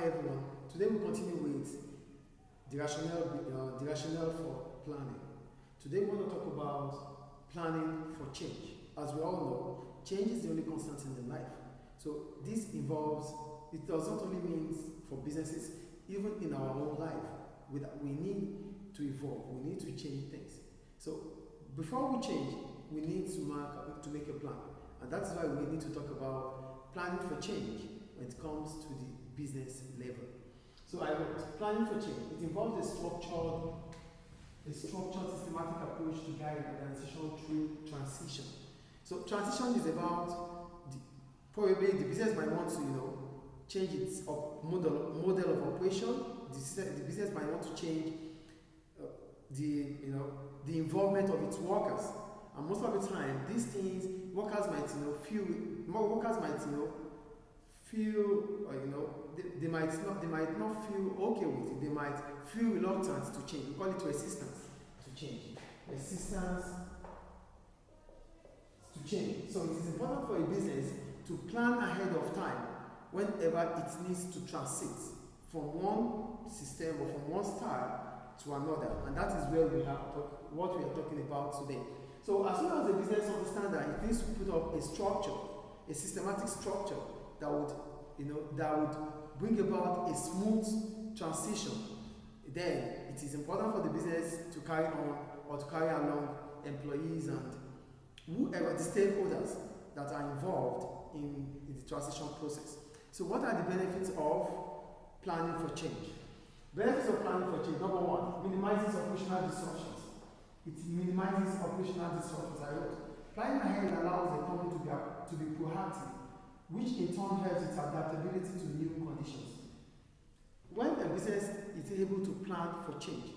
Hi everyone. Today we continue with the rationale for planning. Today we want to talk about planning for change. As we all know, change is the only constant in life. So this involves, it does not only mean for businesses, even in our own life, we need to evolve, we need to change things. So before we change, we need to make a plan. And that's why we need to talk about planning for change when it comes to the business level. So I wrote, planning for change. It involves a structured, systematic approach to guide organization through transition. So transition is about probably the business might want to, change its model of operation. The business might want to change the involvement of its workers. And most of the time, these things workers might feel they might not feel okay with it. They might feel reluctant to change. We call it resistance to change. Resistance to change. So it is important for a business to plan ahead of time whenever it needs to transit from one system or from one style to another. And that is where what we are talking about today. So as soon as the business understands that it needs to put up a structure, a systematic structure that would bring about a smooth transition, then it is important for the business to carry on or to carry along employees and whoever the stakeholders that are involved in the transition process. So what are the benefits of planning for change? Benefits of planning for change. Number one, minimizes operational disruptions. It minimizes operational disruptions. I wrote, planning ahead allows the company to be proactive, which in turn helps its adaptability to new conditions. When a business is able to plan for change,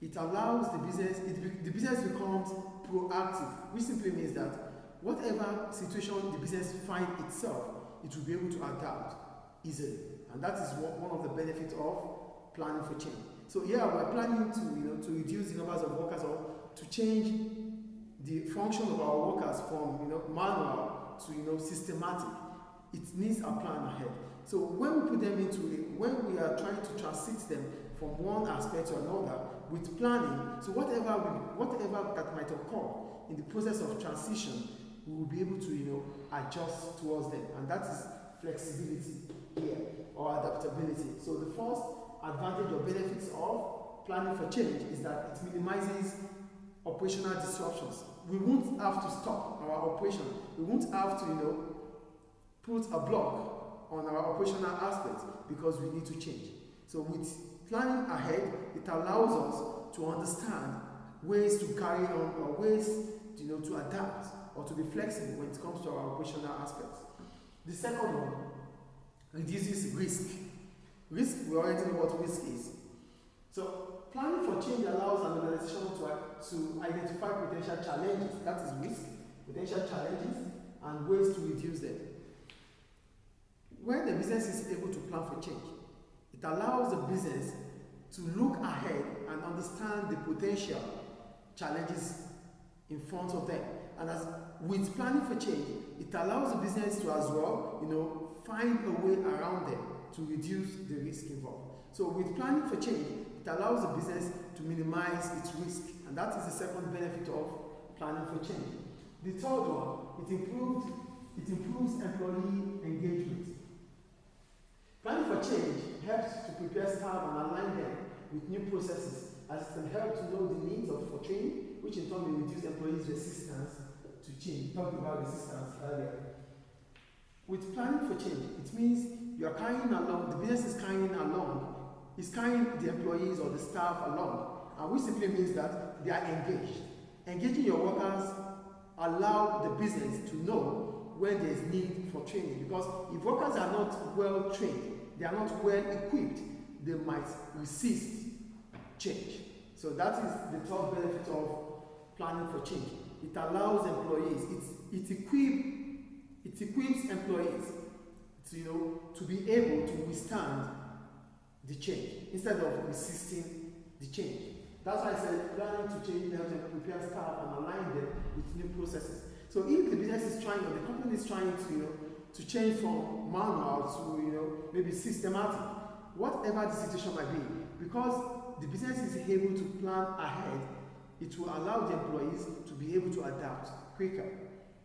it allows the business becomes proactive, which simply means that whatever situation the business finds itself, it will be able to adapt easily. And that is one of the benefits of planning for change. So here we're planning to reduce the numbers of workers or to change the function of our workers from manual to systematic. It needs a plan ahead. So when we put them when we are trying to transit them from one aspect to another with planning, so whatever that might occur in the process of transition, we will be able to adjust towards them, and that is flexibility here or adaptability. So the first advantage or benefits of planning for change is that it minimizes operational disruptions. We won't have to stop our operation. We won't have to put a block on our operational aspects because we need to change. So with planning ahead, it allows us to understand ways to carry on or ways to adapt or to be flexible when it comes to our operational aspects. The second one reduces risk. Risk, we already know what risk is. So planning for change allows an organization to identify potential challenges, that is risk, potential challenges, and ways to reduce them. When the business is able to plan for change, it allows the business to look ahead and understand the potential challenges in front of them. And with planning for change, it allows the business to as well, find a way around them to reduce the risk involved. So with planning for change, it allows the business to minimize its risk, and that is the second benefit of planning for change. The third one, it improves employee engagement. Planning for change helps to prepare staff and align them with new processes, as it can help to know the needs for training, which in turn will reduce employees' resistance to change. We talked about resistance earlier. With planning for change, it means the business is carrying the employees or the staff along, and which simply means that they are engaged. Engaging your workers allow the business to know when there is need for training, because if workers are not well trained, they are not well equipped, they might resist change. So that is the third benefit of planning for change. It allows employees, it equips employees to be able to withstand the change instead of resisting the change. That's why I said planning to change helps them prepare staff and align them with new processes. So if the business is trying, or the company is trying to change from manual to maybe systematic, whatever the situation might be, because the business is able to plan ahead, it will allow the employees to be able to adapt quicker.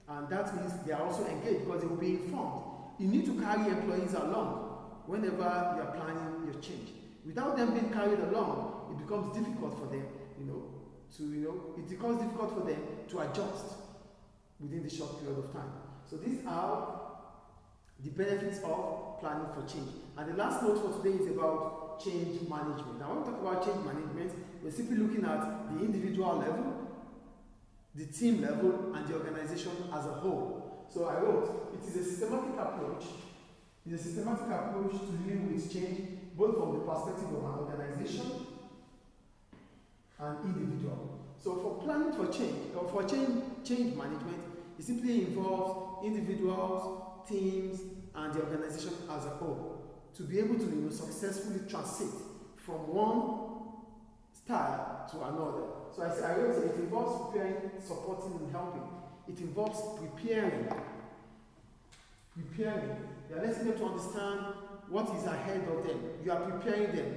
And that means they are also engaged because they will be informed. You need to carry employees along whenever you are planning your change. Without them being carried along, it becomes difficult for them, it becomes difficult for them to adjust within the short period of time. So these are the benefits of planning for change. And the last note for today is about change management. Now, when we talk about change management, we're simply looking at the individual level, the team level, and the organization as a whole. So I wrote, it is a systematic approach. It's a systematic approach to dealing with change, both from the perspective of an organization and individual. So for planning for change, or for change management, it simply involves individuals, teams, and the organization as a whole to be able to successfully transit from one style to another. So I wrote it involves preparing, supporting, and helping. It involves preparing. You are letting them to understand what is ahead of them. You are preparing them.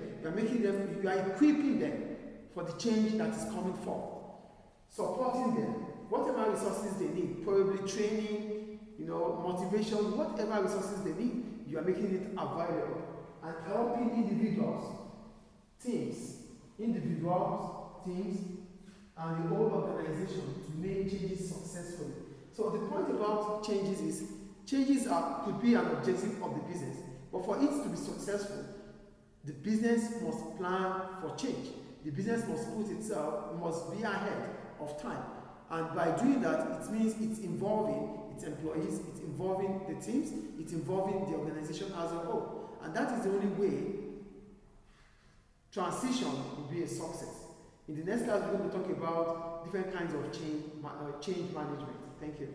You are equipping them for the change that is coming forth. Supporting them, whatever resources they need, probably training, motivation, whatever resources they need, you are making it available. And helping teams, and the whole organization to make changes successfully. So the point about changes is, could be an objective of the business, but for it to be successful, the business must plan for change. The business must be ahead of time. And by doing that, it means it's involving its employees, it's involving the teams, it's involving the organization as a whole. And that is the only way transition will be a success. In the next class, we're going to talk about different kinds of change management. Thank you.